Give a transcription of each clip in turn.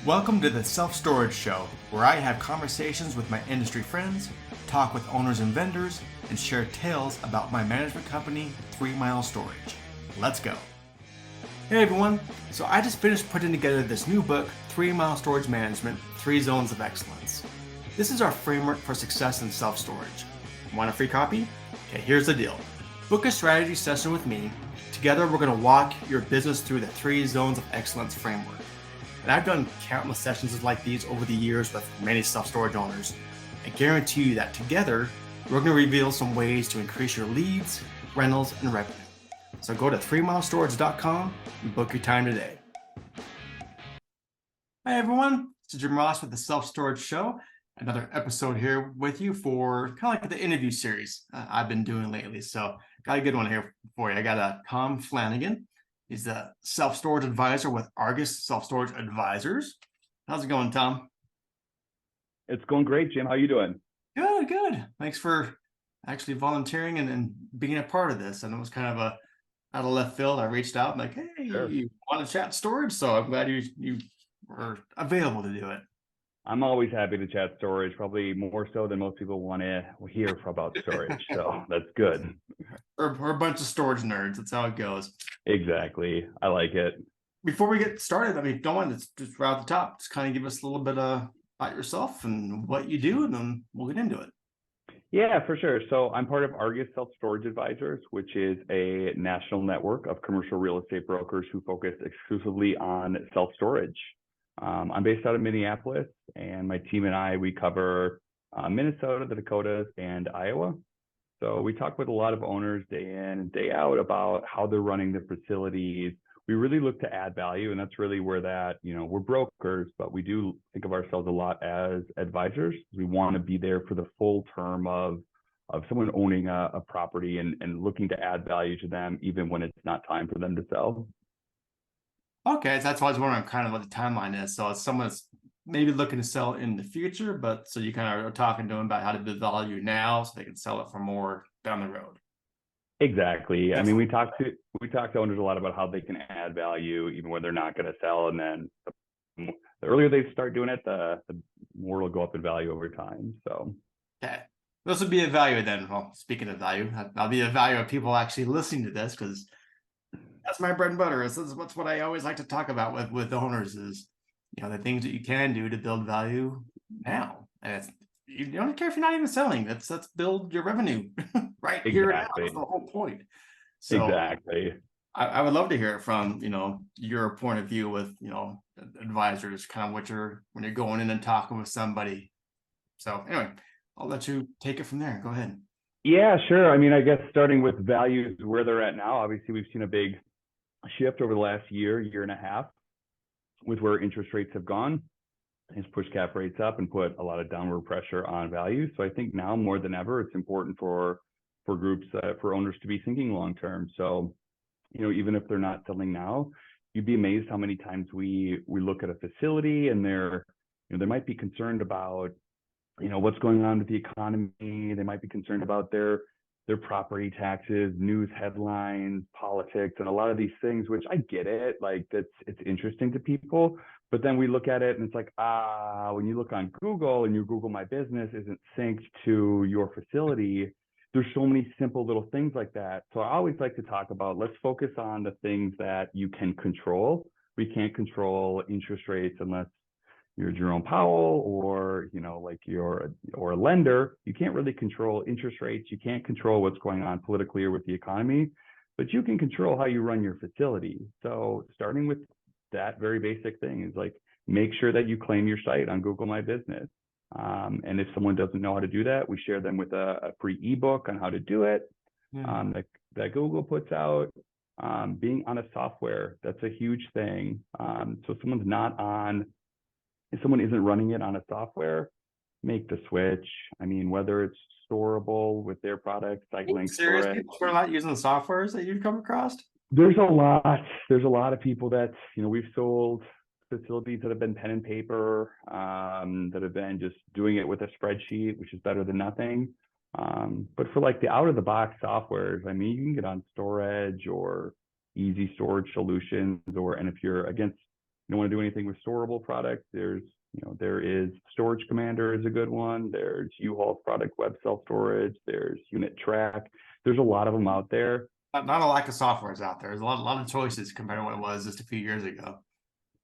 Welcome to the Self Storage Show, where I have conversations with my industry friends, talk with owners and vendors, and share tales about my management company, 3 Mile Storage. Let's go. Hey everyone, so I just finished putting together this new book, 3 Mile Storage Management, 3 Zones of Excellence. This is our framework for success in self-storage. Want a free copy? Okay, here's the deal. Book a strategy session with me. Together we're going to walk your business through the 3 Zones of Excellence framework. And I've done countless sessions like these over the years with many self-storage owners. I guarantee you that together, we're going to reveal some ways to increase your leads, rentals, and revenue. So go to 3milestorage.com and book your time today. Hi everyone, this is Jim Ross with the Self Storage Show. Another episode here with you for kind of like the interview series I've been doing lately. So got a good one here for you. I got Tom Flannigan. He's the self-storage advisor with Argus Self-Storage Advisors. How's it going, Tom? It's going great, Jim. How you doing? Good, good. Thanks for actually volunteering and being a part of this. And it was kind of a out of left field. I reached out and like, hey, Sure. you want to chat storage? So I'm glad you were available to do it. I'm always happy to chat storage, probably more so than most people want to hear about storage. So that's good. We're a bunch of storage nerds. That's how it goes. Exactly. I like it. Before we get started, I mean, don't want to just right off the top, just kind of give us a little bit about yourself and what you do, and then we'll get into it. Yeah, for sure. So I'm part of Argus Self-Storage Advisors, which is a national network of commercial real estate brokers who focus exclusively on self-storage. I'm based out of Minneapolis, and my team and I, we cover Minnesota, the Dakotas, and Iowa. So we talk with a lot of owners day in and day out about how they're running their facilities. We really look to add value, and that's really where that, we're brokers, but we do think of ourselves a lot as advisors. We want to be there for the full term of someone owning a property and looking to add value to them, even when it's not time for them to sell. Okay, so that's why I was wondering kind of what the timeline is. So it's someone that's maybe looking to sell in the future, but so you kind of are talking to them about how to build value now so they can sell it for more down the road. Exactly. I mean, we talk to owners a lot about how they can add value even when they're not going to sell, and then the earlier they start doing it, the more it'll go up in value over time. So okay, this would be a value then. Well, speaking of value, that'll be a value of people actually listening to this, because that's my bread and butter. That's what I always like to talk about with owners is, the things that you can do to build value now. And you don't care if you're not even selling. Let's build your revenue right here and now. That's the whole point. So exactly. I would love to hear it from, your point of view with, advisors, kind of when you're going in and talking with somebody. So anyway, I'll let you take it from there. Go ahead. Yeah, sure. I mean, I guess starting with values where they're at now, obviously we've seen a big shift over the last year and a half with where interest rates have gone. It's pushed cap rates up and put a lot of downward pressure on values. So I think now more than ever, it's important for groups, for owners to be thinking long term. So, even if they're not selling now, you'd be amazed how many times we look at a facility and they might be concerned about, what's going on with the economy. They might be concerned about their property taxes, news headlines, politics, and a lot of these things, which I get it. Like it's interesting to people. But then we look at it and it's like, when you look on Google and you Google my business isn't synced to your facility, there's so many simple little things like that. So I always like to talk about, let's focus on the things that you can control. We can't control interest rates unless you're Jerome Powell or, like or a lender. You can't really control interest rates. You can't control what's going on politically or with the economy, but you can control how you run your facility. So starting with that very basic thing is like, make sure that you claim your site on Google My Business. And if someone doesn't know how to do that, we share them with a free ebook on how to do it. That Google puts out. Being on a software, that's a huge thing. So if someone isn't running it on a software, make the switch. I mean, whether it's storable with their product, site link storage. People are not using the softwares that you've come across? There's a lot of people that, we've sold facilities that have been pen and paper, that have been just doing it with a spreadsheet, which is better than nothing. But for like the out of the box softwares, I mean, you can get on Storage or Easy Storage Solutions, and if you're against don't want to do anything with storable products, there is Storage Commander is a good one. There's U-Haul's product Web Self Storage. There's Unit Track. There's a lot of them out there. Not a lack of software is out there. There's a lot of choices compared to what it was just a few years ago.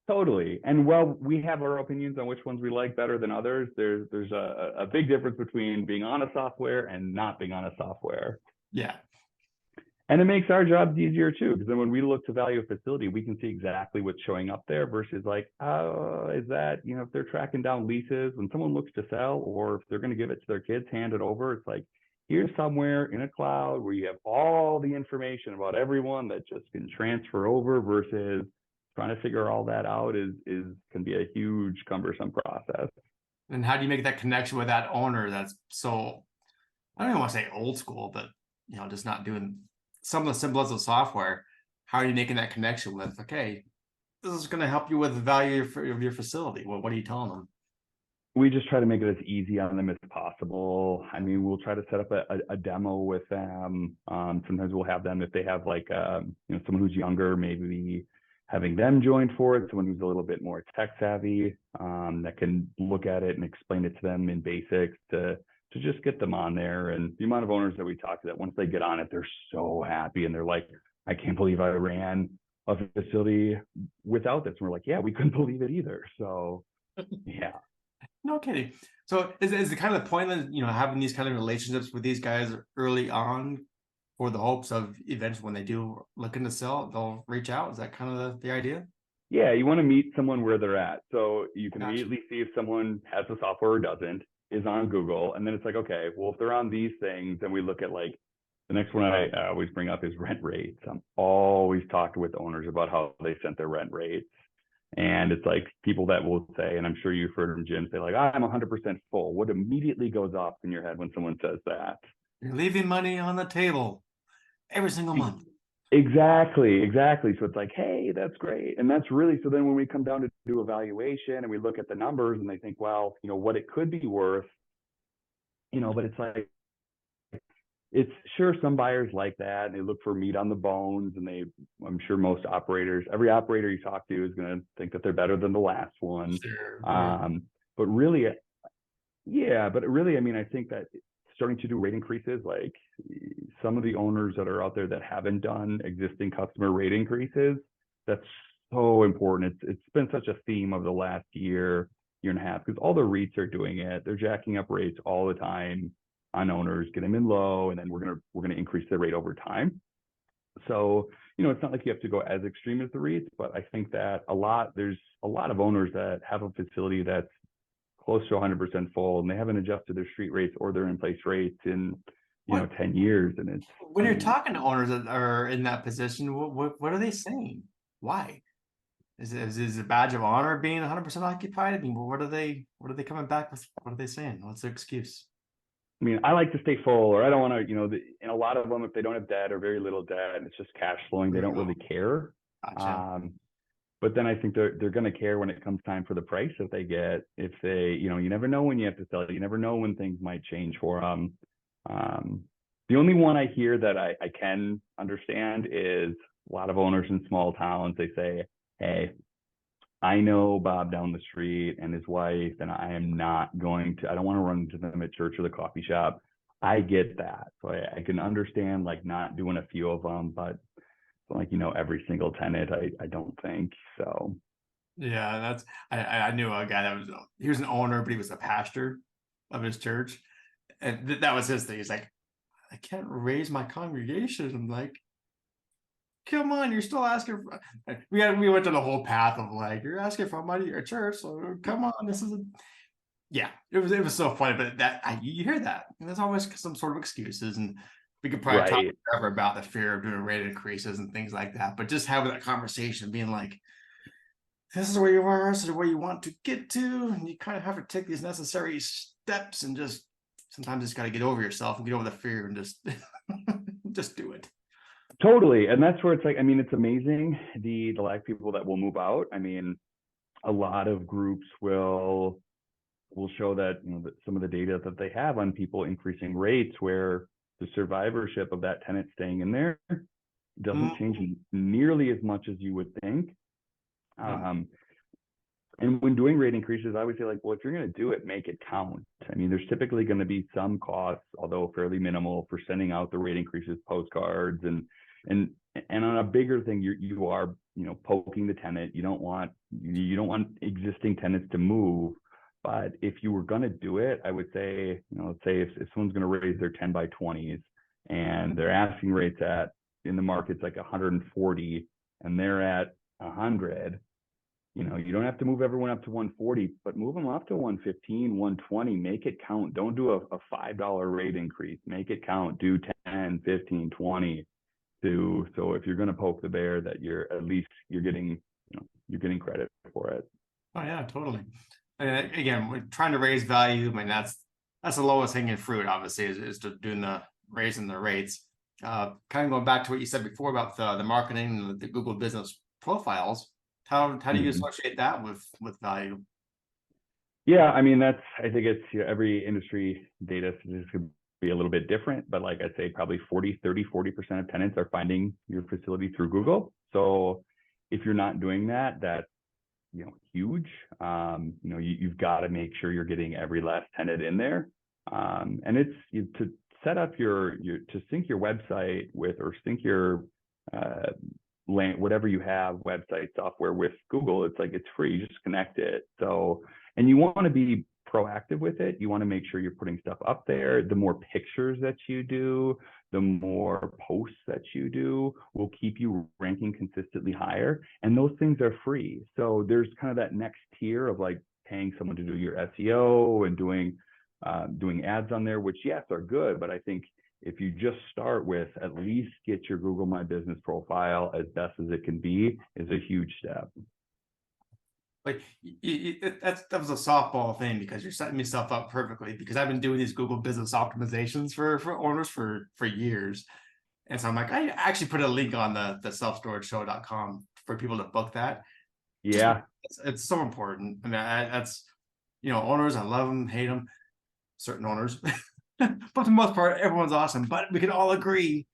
Totally. And while we have our opinions on which ones we like better than others, there's a big difference between being on a software and not being on a software. Yeah. And it makes our jobs easier too, because then when we look to value a facility, we can see exactly what's showing up there versus like, oh, is that, if they're tracking down leases, when someone looks to sell, or if they're going to give it to their kids, hand it over. It's like, here's somewhere in a cloud where you have all the information about everyone that just can transfer over, versus trying to figure all that out can be a huge cumbersome process. And how do you make that connection with that owner that's so, I don't even want to say old school, but just not doing some of the simplest of software? How are you making that connection with, okay, this is going to help you with the value of your facility? What are you telling them? We just try to make it as easy on them as possible. I mean, we'll try to set up a demo with them. Sometimes we'll have them, if they have like, someone who's younger, maybe having them join for it, someone who's a little bit more tech savvy, that can look at it and explain it to them in basics to just get them on there. And the amount of owners that we talk to that once they get on it, they're so happy and they're like, I can't believe I ran a facility without this. And we're like, yeah, we couldn't believe it either. So yeah. No kidding. So is the kind of the point that, having these kind of relationships with these guys early on for the hopes of eventually when they do looking to sell, they'll reach out? Is that kind of the idea? Yeah, you want to meet someone where they're at. So you can Gotcha. immediately see if someone has the software or doesn't, is on Google. And then it's like, okay, well, if they're on these things, then we look at like, the next one I always bring up is rent rates. I'm always talking with owners about how they sent their rent rates. And it's like people that will say, and I'm sure you've heard from Jim say like, I'm 100% full. What immediately goes off in your head when someone says that? You're leaving money on the table every single month. Exactly. So it's like, hey, that's great. And that's really, so then when we come down to do evaluation and we look at the numbers and they think, well, what it could be worth, but it's like, it's sure some buyers like that and they look for meat on the bones, and I'm sure most operators, every operator you talk to is going to think that they're better than the last one. Sure. But really, I mean, I think that starting to do rate increases, like some of the owners that are out there that haven't done existing customer rate increases, that's so important. It's been such a theme of the last year and a half, because all the REITs are doing it. They're jacking up rates all the time on owners, get them in low, and then we're gonna increase the rate over time. So it's not like you have to go as extreme as the REITs, but I think that there's a lot of owners that have a facility that's close to 100% full, and they haven't adjusted their street rates or their in-place rates in 10 years. And it's when you're talking to owners that are in that position, what are they saying? Why? Is it a badge of honor being 100% occupied? I mean, what are they coming back with? What are they saying? What's their excuse? I mean, I like to stay full, or I don't want to, and a lot of them, if they don't have debt or very little debt and it's just cash flowing, they don't really care. Gotcha. But then I think they're going to care when it comes time for the price that they get. If they, you never know when you have to sell it. You never know when things might change for them. The only one I hear that I can understand is a lot of owners in small towns. They say, hey, I know Bob down the street and his wife, and I don't want to run into them at church or the coffee shop. I get that. So I can understand like not doing a few of them, but like, every single tenant, I don't think so. Yeah, I knew a guy he was an owner, but he was a pastor of his church. And that was his thing. He's like, I can't raise my congregation. I'm like, come on, you're still asking for, we went to the whole path of like, you're asking for money at your church, so come on, it was so funny. But you hear that, and there's always some sort of excuses, and we could probably talk forever about the fear of doing rate increases and things like that. But just having that conversation, being like, this is where you are, this is where you want to get to, and you kind of have to take these necessary steps, and just sometimes just got to get over yourself and get over the fear and just just do it. Totally. And that's where it's like, I mean, it's amazing the lack of people that will move out. I mean, a lot of groups will show that, that some of the data that they have on people increasing rates, where the survivorship of that tenant staying in there doesn't change nearly as much as you would think. And when doing rate increases, I would say like, well, if you're going to do it, make it count. I mean, there's typically going to be some costs, although fairly minimal, for sending out the rate increases postcards and on a bigger thing, you are, you know, poking the tenant. You don't want existing tenants to move. But if you were going to do it, I would say, you know, let's say if someone's going to raise their 10 by 20s and their asking rates in the market's like 140 and they're at 100, you know, you don't have to move everyone up to 140, but move them up to 115, 120, make it count. Don't do a $5 rate increase, make it count, do 10, 15, 20 so if you're going to poke the bear that you're getting, you know, you're getting credit for it. Oh yeah, totally. And again, we're trying to raise value. I mean, that's the lowest hanging fruit, obviously, is to doing the raising the rates. Kind of going back to what you said before about the marketing and the Google business profiles. How do you associate that with value? Yeah, I mean, I think it's, you know, every industry data could be a little bit different, but like I say, probably 40% of tenants are finding your facility through Google. So if you're not doing that, that's, you know, huge. You know, you've got to make sure you're getting every last tenant in there. And it's to set up to sync your website with, or sync your whatever you have, website software with Google. It's like, it's free, you just connect it. So, and you want to be proactive with it. You want to make sure you're putting stuff up there. The more pictures that you do, the more posts that you do will keep you ranking consistently higher. And those things are free. So there's kind of that next tier of like paying someone to do your SEO and doing ads on there, which yes, are good. But I think if you just start with at least get your Google My Business profile as best as it can be, is a huge step. Like that was a softball thing, because you're setting yourself up perfectly, because I've been doing these Google business optimizations for owners for years. And so I'm like, I actually put a link on the selfstorageshow.com for people to book that. Yeah. It's so important. I mean, that's, you know, owners, I love them, hate them, certain owners, but for the most part, everyone's awesome. But we can all agree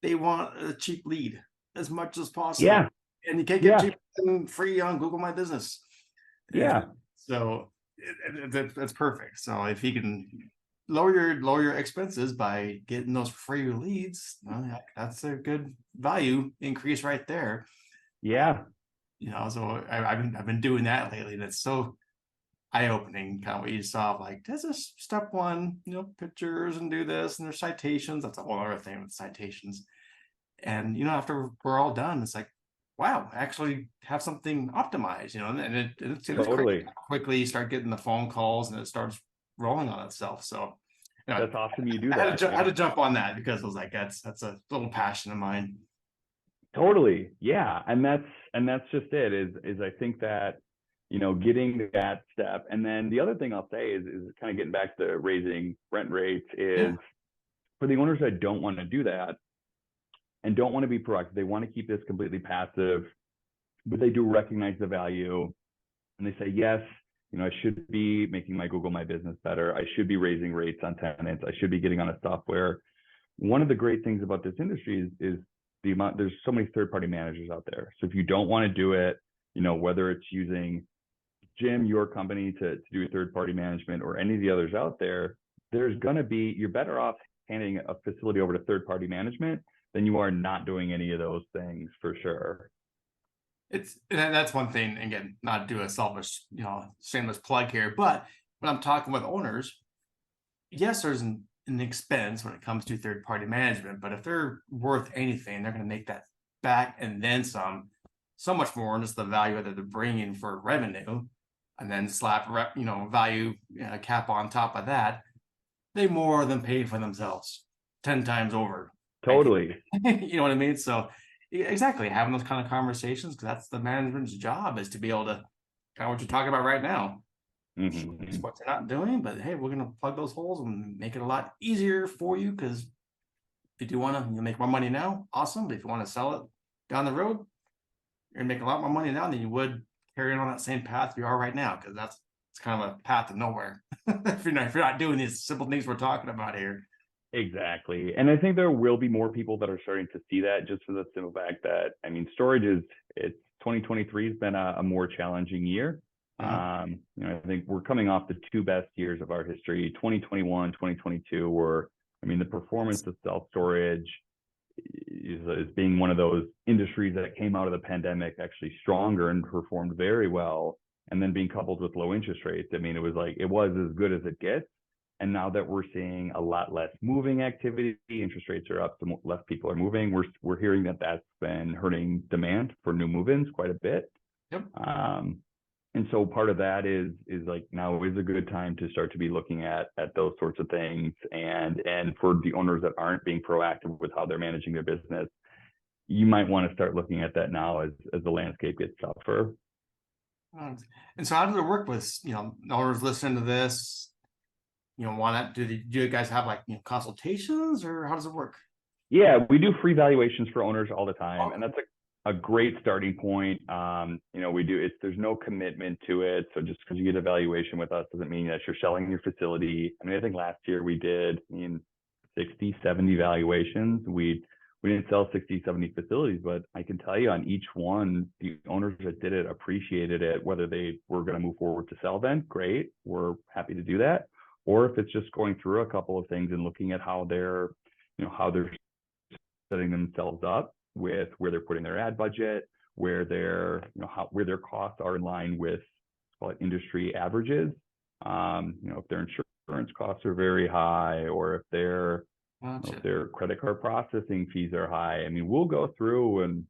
they want a cheap lead as much as possible. Yeah. And you can't get cheap and free on Google My Business. Yeah. So that's perfect. So if you can lower your expenses by getting those free leads, well, that's a good value increase right there. Yeah. You know, so I've been doing that lately, and it's so eye-opening, kind of what you saw, like, this is step one, you know, pictures and do this, and there's citations. That's a whole other thing with citations. And, you know, after we're all done, it's like, wow, actually have something optimized, you know, and it's Totally. quickly you start getting the phone calls and it starts rolling on itself. So, you know, that's awesome. You do that. I had to jump on that, because I was like, that's a little passion of mine. Totally. Yeah. And that's just it, is I think that, you know, getting that step. And then the other thing I'll say is kind of getting back to raising rent rates is for the owners that don't want to do that and don't want to be proactive, they want to keep this completely passive, but they do recognize the value. And they say, yes, you know, I should be making my Google My Business better. I should be raising rates on tenants. I should be getting on a software. One of the great things about this industry is the amount, there's so many third-party managers out there. So if you don't want to do it, you know, whether it's using Jim, your company, to do third-party management, or any of the others out there, there's going to be, you're better off handing a facility over to third-party management than you are not doing any of those things, for sure. That's one thing, again, not to do a selfish, you know, shameless plug here, but when I'm talking with owners, yes, there's an expense when it comes to third-party management, but if they're worth anything, they're going to make that back and then some, so much more, and just the value that they're bringing for revenue, and then slap you know, value cap on top of that, they more than pay for themselves 10 times over. Totally. You know what I mean? So exactly, having those kind of conversations, because that's the management's job, is to be able to kind of what you're talking about right now. It's what they're not doing, but hey, we're going to plug those holes and make it a lot easier for you, because if you do want to, you make more money now, awesome. But if you want to sell it down the road, you're gonna make a lot more money now than you would carrying on that same path you are right now, because it's kind of a path to nowhere. if you're not doing these simple things we're talking about here. Exactly. And I think there will be more people that are starting to see that, just for the simple fact that, I mean, storage it's 2023 has been a more challenging year. I think we're coming off the two best years of our history. 2021, 2022 were, the performance of self-storage is being one of those industries that came out of the pandemic actually stronger and performed very well. And then being coupled with low interest rates, it was as good as it gets. And now that we're seeing a lot less moving activity, interest rates are up, so less people are moving. We're hearing that that's been hurting demand for new move-ins quite a bit. Yep. And so part of that is like now is a good time to start to be looking at those sorts of things. And for the owners that aren't being proactive with how they're managing their business, you might want to start looking at that now as the landscape gets tougher. And so how does it work with, owners listening to this? Do you guys have consultations, or how does it work? Yeah, we do free valuations for owners all the time. And that's a great starting point. There's no commitment to it. So just because you get a valuation with us doesn't mean that you're selling your facility. I think last year we did 60, 70 valuations. We didn't sell 60, 70 facilities, but I can tell you on each one, the owners that did it appreciated it, whether they were going to move forward to sell then, great. We're happy to do that. Or if it's just going through a couple of things and looking at how they're setting themselves up with where they're putting their ad budget, where their costs are in line with industry averages. If their insurance costs are very high, or if their credit card processing fees are high. We'll go through and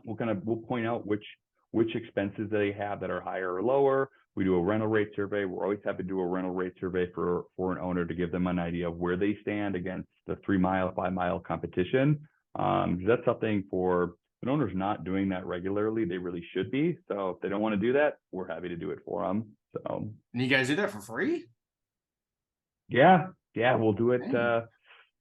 we'll point out which expenses they have that are higher or lower. We do a rental rate survey. We're always happy to do a rental rate survey for an owner to give them an idea of where they stand against the 3 mile, 5 mile competition. That's something for an owner's not doing that regularly. They really should be. So if they don't want to do that, we're happy to do it for them. So, and you guys do that for free? Yeah, we'll do it.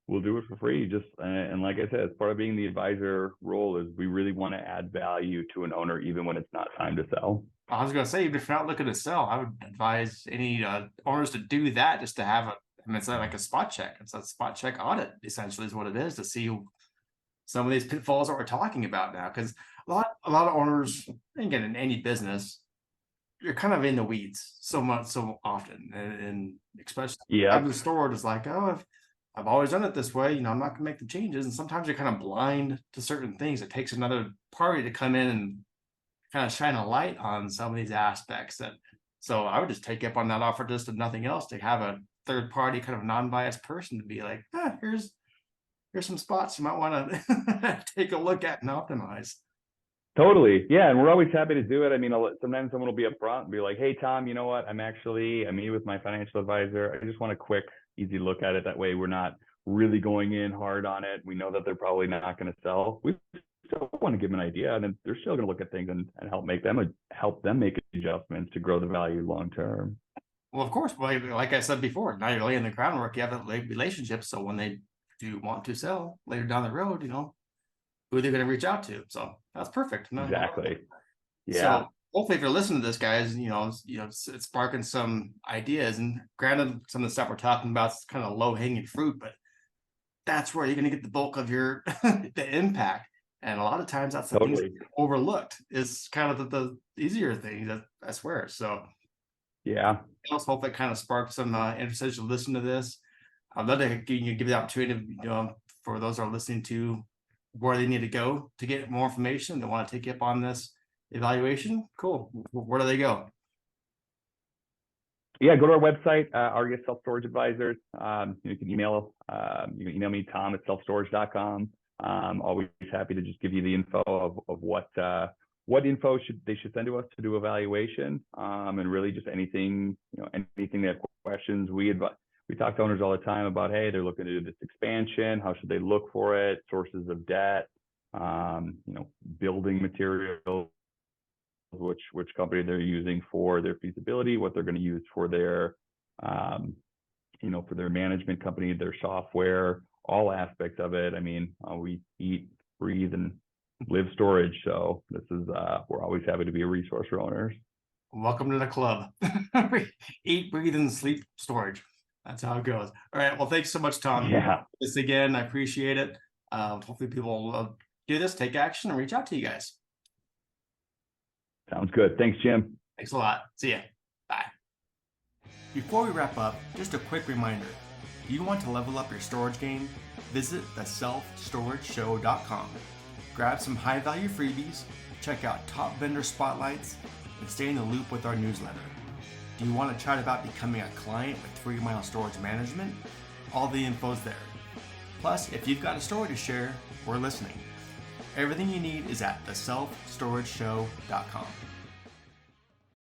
We'll do it for free. And like I said, as part of being the advisor role is we really want to add value to an owner, even when it's not time to sell. I was going to say, even if you're not looking to sell, I would advise any owners to do that, just to have it's not like a spot check. It's a spot check audit, essentially, is what it is, to see some of these pitfalls that we're talking about now. Because a lot of owners, again, in any business, you're kind of in the weeds so often, and especially having storage is like, I've always done it this way. I'm not going to make the changes. And sometimes you're kind of blind to certain things. It takes another party to come in and kind of shine a light on some of these aspects. So I would just take up on that offer, just if nothing else, to have a third party kind of non-biased person to be like, here's some spots you might want to take a look at and optimize. Totally. Yeah. And we're always happy to do it. Sometimes someone will be upfront and be like, hey, Tom, you know what? I'm meeting with my financial advisor. I just want a quick, easy look at it. That way we're not really going in hard on it. We know that they're probably not going to sell. We still want to give them an idea, and then they're still going to look at things and help them make adjustments to grow the value long term. Well, of course, like I said before, now you're laying the groundwork. You have that relationship, so when they do want to sell later down the road, who they're going to reach out to. So that's perfect. Exactly. Yeah. So hopefully, if you're listening to this, guys, it's sparking some ideas. And granted, some of the stuff we're talking about is kind of low hanging fruit, but that's where you're going to get the bulk of your the impact. And a lot of times that's the things overlooked, is kind of the easier things, I swear. So yeah, I also hope that kind of sparks some interest to listen to this. I'd love to give the opportunity, for those that are listening, to where they need to go to get more information. They want to take you up on this evaluation. Cool. Where do they go? Yeah, go to our website, Argus Self Storage Advisors. You can email me, tom@selfstorage.com. Always happy to just give you the info of what info they should send to us to do evaluation, and really just anything they have questions. We talk to owners all the time about, hey, they're looking to do this expansion. How should they look for it? Sources of debt, building materials, which company they're using for their feasibility, what they're going to use for their, for their management company, their software, all aspects of it. We eat, breathe, and live storage. So this is, we're always happy to be a resource for owners. Welcome to the club. Eat, breathe, and sleep storage. That's how it goes. All right. Well, thanks so much, Tom. Yeah. This again, I appreciate it. Hopefully people will do this, take action, and reach out to you guys. Sounds good. Thanks, Jim. Thanks a lot. See ya. Bye. Before we wrap up, just a quick reminder. Do you want to level up your storage game? Visit theselfstorage.show.com. Grab some high-value freebies, check out top vendor spotlights, and stay in the loop with our newsletter. Do you want to chat about becoming a client with 3 Mile Storage Management? All the info's there. Plus, if you've got a story to share, we're listening. Everything you need is at theselfstorageshow.com.